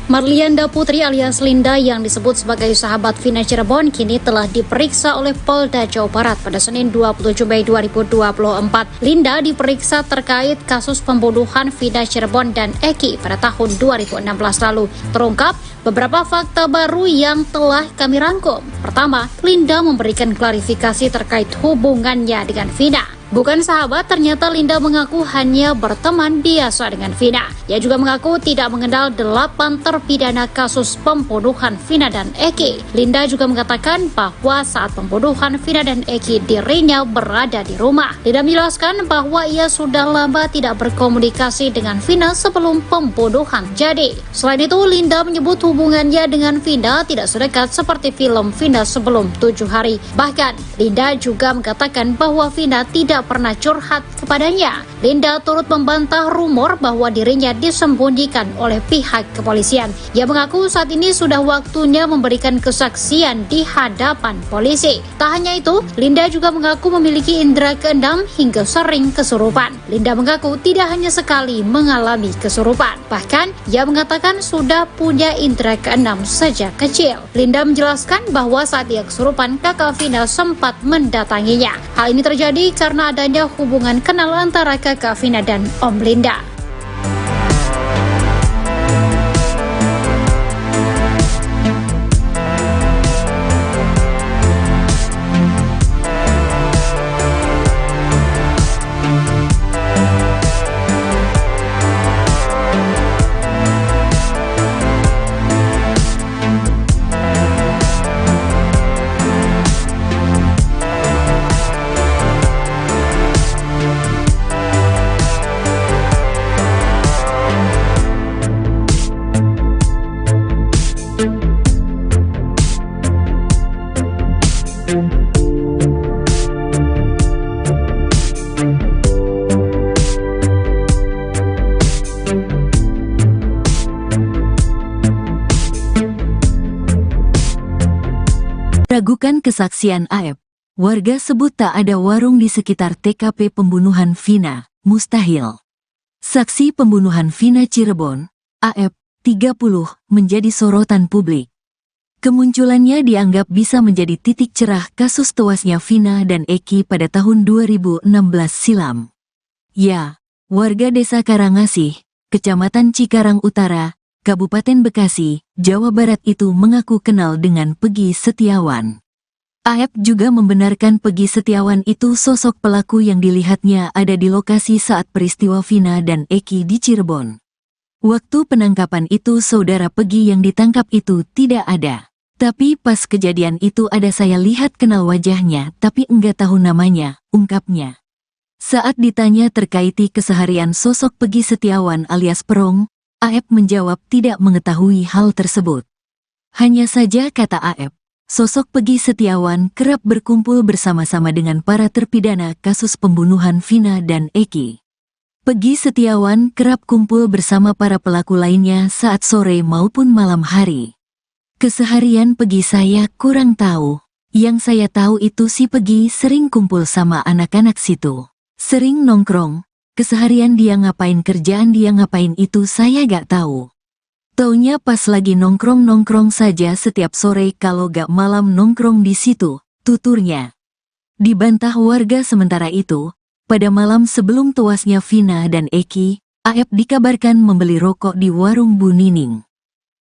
Marlianda Putri alias Linda yang disebut sebagai sahabat Vina Cirebon kini telah diperiksa oleh Polda Jawa Barat pada Senin 27 Mei 2024. Linda diperiksa terkait kasus pembunuhan Vina Cirebon dan Eki pada tahun 2016 lalu. Terungkap beberapa fakta baru yang telah kami rangkum. Pertama, Linda memberikan klarifikasi terkait hubungannya dengan Vina. Bukan sahabat, ternyata Linda mengaku hanya berteman biasa dengan Vina. Ia juga mengaku tidak mengenal 8 terpidana kasus pembunuhan Vina dan Eki. Linda juga mengatakan bahwa saat pembunuhan Vina dan Eki dirinya berada di rumah. Linda menjelaskan bahwa ia sudah lama tidak berkomunikasi dengan Vina sebelum pembunuhan jadi. Selain itu, Linda menyebut hubungannya dengan Vina tidak sedekat seperti film Vina sebelum 7 hari. Bahkan, Linda juga mengatakan bahwa Vina tidak pernah curhat kepadanya. Linda turut membantah rumor bahwa dirinya disembunyikan oleh pihak kepolisian. Ia mengaku saat ini sudah waktunya memberikan kesaksian di hadapan polisi. Tak hanya itu, Linda juga mengaku memiliki indera keenam hingga sering kesurupan. Linda mengaku tidak hanya sekali mengalami kesurupan. Bahkan, ia mengatakan sudah punya indera keenam sejak kecil. Linda menjelaskan bahwa saat ia kesurupan, kakak Vina sempat mendatanginya. Hal ini terjadi karena adanya hubungan kenal antara kakak Vina dan Om Linda. Ragukan kesaksian AF. Warga sebut tak ada warung di sekitar TKP pembunuhan Vina. Mustahil. Saksi pembunuhan Vina Cirebon, AF, 30, menjadi sorotan publik. Kemunculannya dianggap bisa menjadi titik cerah kasus tewasnya Vina dan Eki pada tahun 2016 silam. Ya, warga desa Karangasih, Kecamatan Cikarang Utara, Kabupaten Bekasi, Jawa Barat itu mengaku kenal dengan Peggy Setiawan. AF juga membenarkan Peggy Setiawan itu sosok pelaku yang dilihatnya ada di lokasi saat peristiwa Vina dan Eki di Cirebon. Waktu penangkapan itu saudara Peggy yang ditangkap itu tidak ada. Tapi pas kejadian itu ada saya lihat kenal wajahnya tapi enggak tahu namanya, ungkapnya. Saat ditanya terkait keseharian sosok Peggy Setiawan alias Perong, AF menjawab tidak mengetahui hal tersebut. Hanya saja kata AF, sosok Peggy Setiawan kerap berkumpul bersama-sama dengan para terpidana kasus pembunuhan Vina dan Eki. Peggy Setiawan kerap kumpul bersama para pelaku lainnya saat sore maupun malam hari. Keseharian Peggy saya kurang tahu. Yang saya tahu itu si Peggy sering kumpul sama anak-anak situ. Sering nongkrong. Keseharian dia ngapain, kerjaan dia ngapain itu saya gak tahu. Taunya pas lagi nongkrong-nongkrong saja setiap sore kalau gak malam nongkrong di situ, tuturnya. Dibantah warga sementara itu, pada malam sebelum tewasnya Vina dan Eki, AF dikabarkan membeli rokok di warung Bu Nining.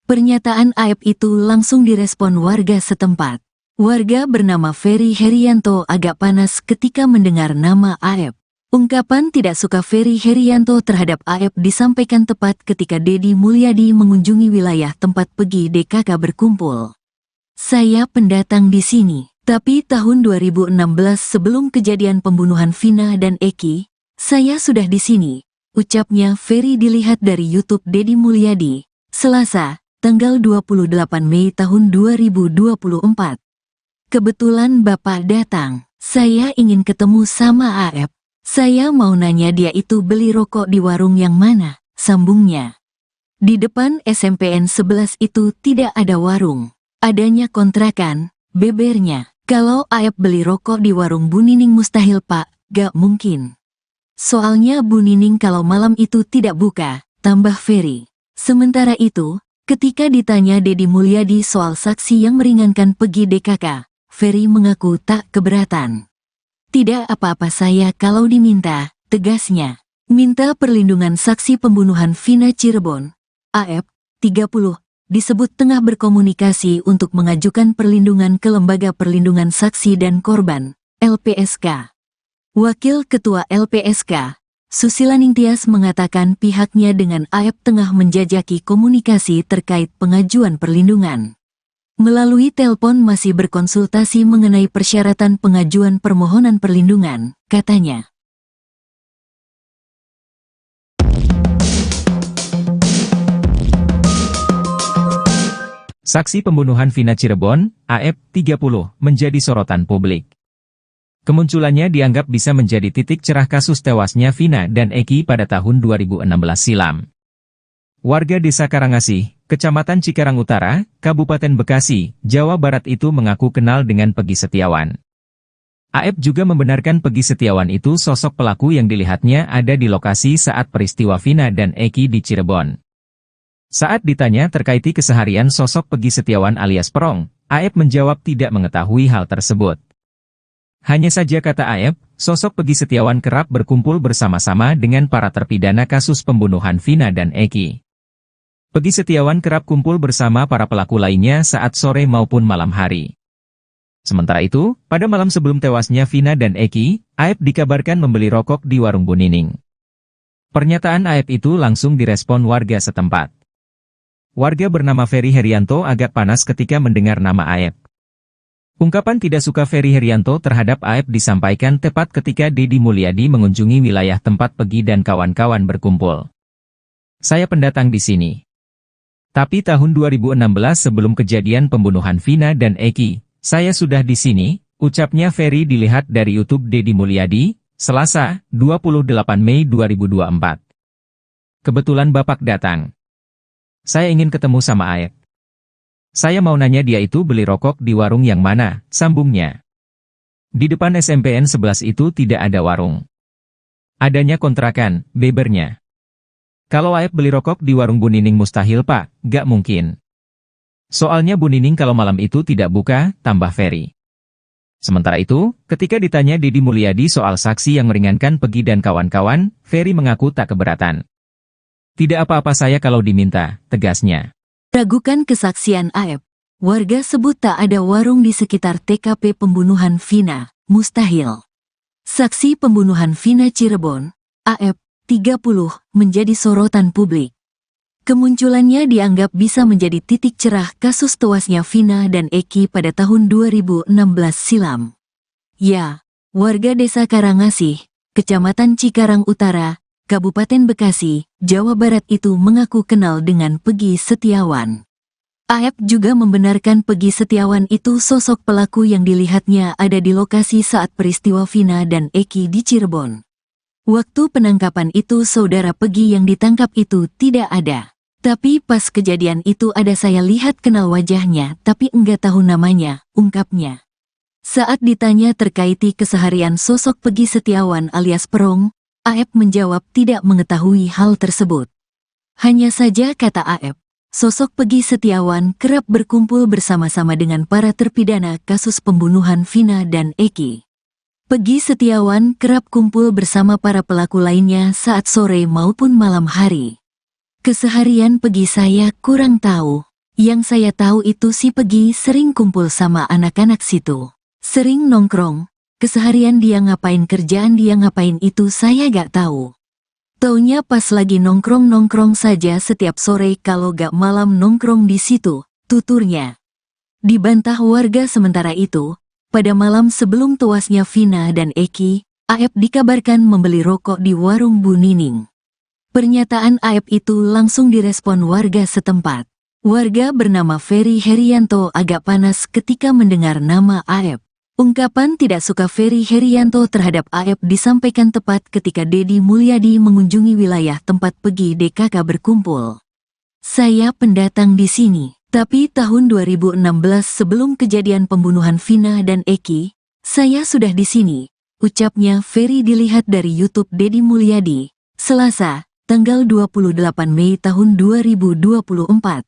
Pernyataan AF itu langsung direspon warga setempat. Warga bernama Ferry Herianto agak panas ketika mendengar nama AF. Ungkapan tidak suka Ferry Herianto terhadap AF disampaikan tepat ketika Deddy Mulyadi mengunjungi wilayah tempat Peggy DKK berkumpul. Saya pendatang di sini, tapi tahun 2016 sebelum kejadian pembunuhan Vina dan Eki, saya sudah di sini, ucapnya Ferry dilihat dari YouTube Deddy Mulyadi, Selasa, tanggal 28 Mei tahun 2024. Kebetulan Bapak datang, saya ingin ketemu sama AF. Saya mau nanya dia itu beli rokok di warung yang mana, sambungnya. Di depan SMPN 11 itu tidak ada warung. Adanya kontrakan, bebernya. Kalau AF beli rokok di warung Bu Nining mustahil Pak, gak mungkin. Soalnya Bu Nining kalau malam itu tidak buka, tambah Ferry. Sementara itu, Ketika ditanya Deddy Mulyadi soal saksi yang meringankan Peggy DKK, Ferry mengaku tak keberatan. Tidak apa-apa saya kalau diminta, tegasnya. Minta perlindungan saksi pembunuhan Vina Cirebon, AF, 30, disebut tengah berkomunikasi untuk mengajukan perlindungan ke Lembaga Perlindungan Saksi dan Korban, LPSK. Wakil Ketua LPSK, Susila Ningtyas mengatakan pihaknya dengan AF tengah menjajaki komunikasi terkait pengajuan perlindungan. Melalui telepon masih berkonsultasi mengenai persyaratan pengajuan permohonan perlindungan, katanya. Saksi pembunuhan Vina Cirebon, AF, 30, menjadi sorotan publik. Kemunculannya dianggap bisa menjadi titik cerah kasus tewasnya Vina dan Eki pada tahun 2016 silam. Warga Desa Karangasih, Kecamatan Cikarang Utara, Kabupaten Bekasi, Jawa Barat itu mengaku kenal dengan Peggy Setiawan. AF juga membenarkan Peggy Setiawan itu sosok pelaku yang dilihatnya ada di lokasi saat peristiwa Vina dan Eki di Cirebon. Saat ditanya terkait keseharian sosok Peggy Setiawan alias Perong, AF menjawab tidak mengetahui hal tersebut. Hanya saja kata AF, sosok Peggy Setiawan kerap berkumpul bersama-sama dengan para terpidana kasus pembunuhan Vina dan Eki. Peggy Setiawan kerap kumpul bersama para pelaku lainnya saat sore maupun malam hari. Sementara itu, pada malam sebelum tewasnya Vina dan Eki, AF dikabarkan membeli rokok di warung Bu Nining. Pernyataan AF itu langsung direspon warga setempat. Warga bernama Ferry Herianto agak panas ketika mendengar nama AF. Ungkapan tidak suka Ferry Herianto terhadap AF disampaikan tepat ketika Deddy Mulyadi mengunjungi wilayah tempat Peggy dan kawan-kawan berkumpul. Saya pendatang di sini. Tapi tahun 2016 sebelum kejadian pembunuhan Vina dan Eki, saya sudah di sini, ucapnya Ferry dilihat dari YouTube Deddy Mulyadi, Selasa, 28 Mei 2024. Kebetulan Bapak datang. Saya ingin ketemu sama AF. Saya mau nanya dia itu beli rokok di warung yang mana, sambungnya. Di depan SMPN 11 itu tidak ada warung. Adanya kontrakan, bebernya. Kalau AF beli rokok di warung Bu Nining mustahil Pak, gak mungkin. Soalnya Bu Nining kalau malam itu tidak buka, tambah Ferry. Sementara itu, ketika ditanya Deddy Mulyadi soal saksi yang meringankan Peggy dan kawan-kawan, Ferry mengaku tak keberatan. Tidak apa-apa saya kalau diminta, tegasnya. Ragukan kesaksian AF. Warga sebut tak ada warung di sekitar TKP pembunuhan Vina, mustahil. Saksi pembunuhan Vina Cirebon, AF, 30, menjadi sorotan publik. Kemunculannya dianggap bisa menjadi titik cerah kasus tewasnya Vina dan Eki pada tahun 2016 silam. Ya, warga Desa Karangasih, Kecamatan Cikarang Utara, Kabupaten Bekasi, Jawa Barat itu mengaku kenal dengan Peggy Setiawan. AF juga membenarkan Peggy Setiawan itu sosok pelaku yang dilihatnya ada di lokasi saat peristiwa Vina dan Eki di Cirebon. Waktu penangkapan itu saudara Peggy yang ditangkap itu tidak ada. Tapi pas kejadian itu ada saya lihat kenal wajahnya tapi enggak tahu namanya, ungkapnya. Saat ditanya terkait keseharian sosok Peggy Setiawan alias Perong, AF menjawab tidak mengetahui hal tersebut. Hanya saja kata AF, sosok Peggy Setiawan kerap berkumpul bersama-sama dengan para terpidana kasus pembunuhan Vina dan Eki. Peggy Setiawan kerap kumpul bersama para pelaku lainnya saat sore maupun malam hari. Keseharian Peggy saya kurang tahu. Yang saya tahu itu si Peggy sering kumpul sama anak-anak situ. Sering nongkrong. Keseharian dia ngapain kerjaan dia ngapain itu saya gak tahu. Taunya pas lagi nongkrong-nongkrong saja setiap sore kalau gak malam nongkrong di situ, tuturnya. Dibantah warga sementara itu, pada malam sebelum tewasnya Vina dan Eki, AF dikabarkan membeli rokok di warung Bu Nining. Pernyataan AF itu langsung direspon warga setempat. Warga bernama Ferry Herianto agak panas ketika mendengar nama AF. Ungkapan tidak suka Ferry Herianto terhadap AF disampaikan tepat ketika Deddy Mulyadi mengunjungi wilayah tempat Peggy DKK berkumpul. Saya pendatang di sini, tapi tahun 2016 sebelum kejadian pembunuhan Vina dan Eki, saya sudah di sini, ucapnya Ferry dilihat dari YouTube Deddy Mulyadi, Selasa, tanggal 28 Mei tahun 2024.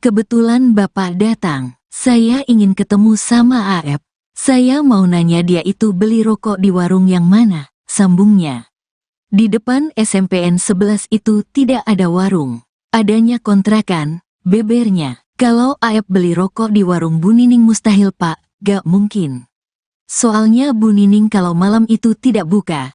Kebetulan Bapak datang. Saya ingin ketemu sama Aep. Saya mau nanya dia itu beli rokok di warung yang mana, sambungnya. Di depan SMPN 11 itu tidak ada warung. Adanya kontrakan, bebernya. Kalau Aep beli rokok di warung Bu Nining mustahil Pak, gak mungkin. Soalnya Bu Nining kalau malam itu tidak buka.